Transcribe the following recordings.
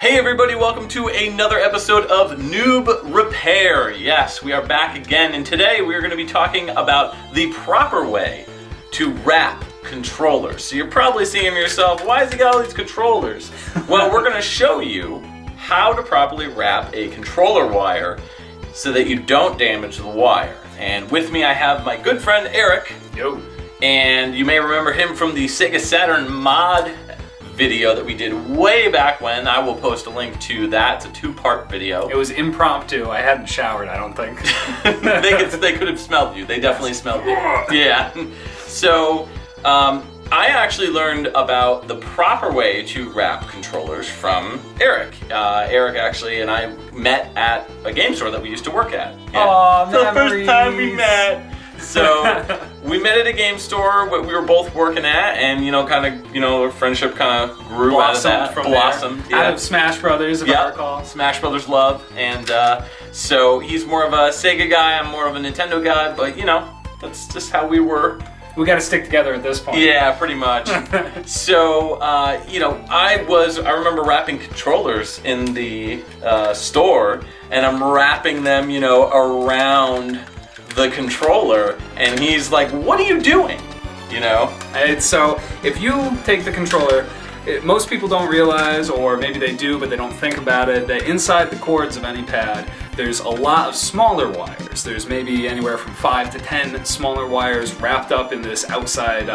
Hey everybody, welcome to another episode of Noob Repair. Yes, we are back again, and today we are going to be talking about the proper way to wrap controllers. So you're probably saying to yourself, why has he got all these controllers? Well, we're going to show you how to properly wrap a controller wire so that you don't damage the wire. And with me I have my good friend Eric. Yo. And you may remember him from the Sega Saturn mod video that we did way back when. I will post a link to that. It's a two-part video. It was impromptu. I hadn't showered, I don't think. they could have smelled you. They definitely smelled you. Yeah. So I actually learned about the proper way to wrap controllers from Eric. Eric actually and I met at a game store that we used to work at. Yeah. Aw, the first time we met. So we met at a game store we were both working at, and our friendship kind of grew blossomed out of that. From blossomed there. Out of Smash Brothers, if I recall. Smash Brothers love, and so he's more of a Sega guy, I'm more of a Nintendo guy, but that's just how we were. We got to stick together at this point. Yeah, pretty much. So, I remember wrapping controllers in the store, and I'm wrapping them, around the controller, and he's like, what are you doing? And so, if you take the controller, most people don't realize, or maybe they do, but they don't think about it, that inside the cords of any pad, there's a lot of smaller wires. There's maybe anywhere from 5 to 10 smaller wires wrapped up in this outside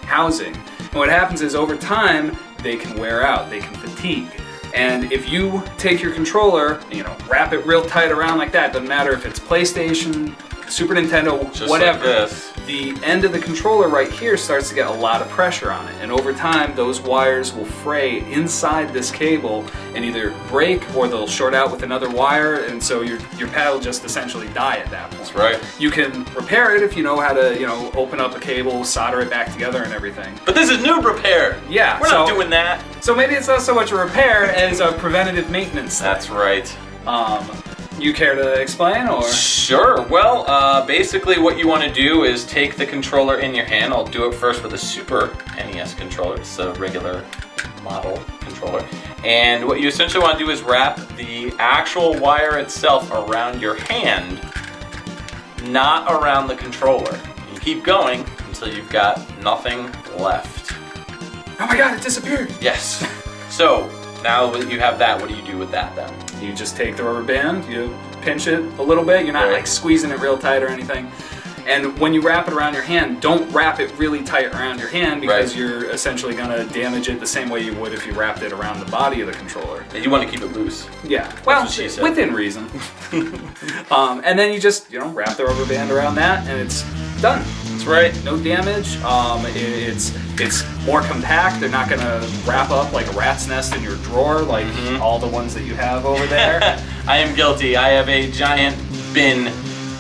housing. And what happens is, over time, they can wear out, they can fatigue. And if you take your controller, wrap it real tight around like that, doesn't matter if it's PlayStation, Super Nintendo, just whatever, like this. The end of the controller right here starts to get a lot of pressure on it, and over time those wires will fray inside this cable and either break or they'll short out with another wire, and so your pad will just essentially die at that point. That's right. You can repair it if you know how to open up a cable, solder it back together and everything. But this is Noob Repair. Yeah, we're not doing that. So maybe it's not so much a repair as a preventative maintenance thing. That's right. You care to explain, or? Sure. Well, basically what you want to do is take the controller in your hand. I'll do it first with a Super NES controller. It's a regular model controller. And what you essentially want to do is wrap the actual wire itself around your hand, not around the controller. You keep going until you've got nothing left. Oh my god, it disappeared! Yes. So, now that you have that, what do you do with that then? You just take the rubber band, you pinch it a little bit, you're not like squeezing it real tight or anything. And when you wrap it around your hand, don't wrap it really tight around your hand because you're essentially going to damage it the same way you would if you wrapped it around the body of the controller. And you want to keep it loose. Yeah, well, within reason. And then you just, wrap the rubber band around that and it's done. That's right. No damage. It's more compact. They're not going to wrap up like a rat's nest in your drawer like all the ones that you have over there. I am guilty. I have a giant bin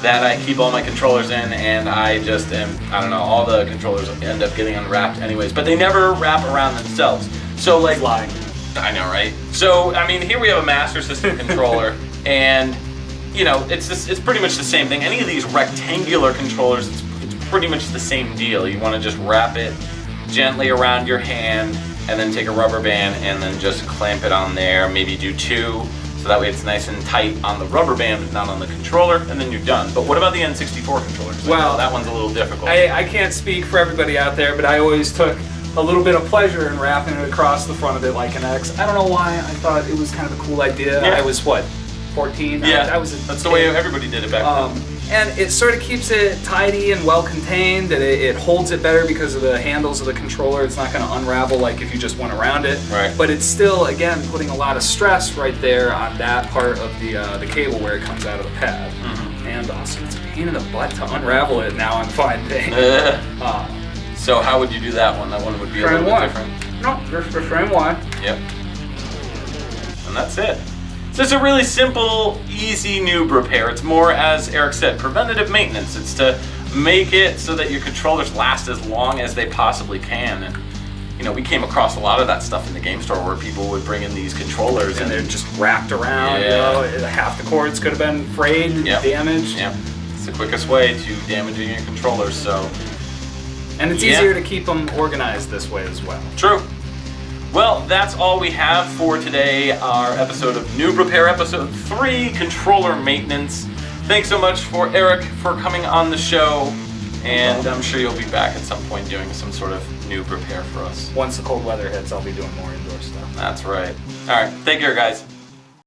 that I keep all my controllers in, and I just all the controllers end up getting unwrapped anyways, but they never wrap around themselves. So like, lying. I know, right? So, here we have a Master System controller, and it's pretty much the same thing. Any of these rectangular controllers, it's pretty much the same deal. You want to just wrap it gently around your hand, and then take a rubber band, and then just clamp it on there. Maybe do 2, so that way it's nice and tight on the rubber band, but not on the controller, and then you're done. But what about the N64 controllers? Well, that one's a little difficult. I can't speak for everybody out there, but I always took a little bit of pleasure in wrapping it across the front of it like an X. I don't know why. I thought it was kind of a cool idea. Yeah. I was, 14? Yeah, that's the way everybody did it back then. And it sort of keeps it tidy and well contained, and it holds it better because of the handles of the controller. It's not going to unravel like if you just went around it. Right. But it's still, again, putting a lot of stress right there on that part of the cable where it comes out of the pad. And also, it's a pain in the butt to unravel it now I'm finding. So how would you do that one? That one would be a little bit different. No, just the same way. Yep. And that's it. So it's a really simple, easy noob repair. It's more, as Eric said, preventative maintenance. It's to make it so that your controllers last as long as they possibly can. And we came across a lot of that stuff in the game store where people would bring in these controllers and they're just wrapped around. Half the cords could have been frayed, damaged. Yeah, it's the quickest way to damaging your controllers. So, and it's easier to keep them organized this way as well. True. Well, that's all we have for today, our episode of Noob Repair, episode 3, controller maintenance. Thanks so much for Eric for coming on the show, and I'm sure you'll be back at some point doing some sort of Noob Repair for us. Once the cold weather hits, I'll be doing more indoor stuff. That's right. All right, take care, guys.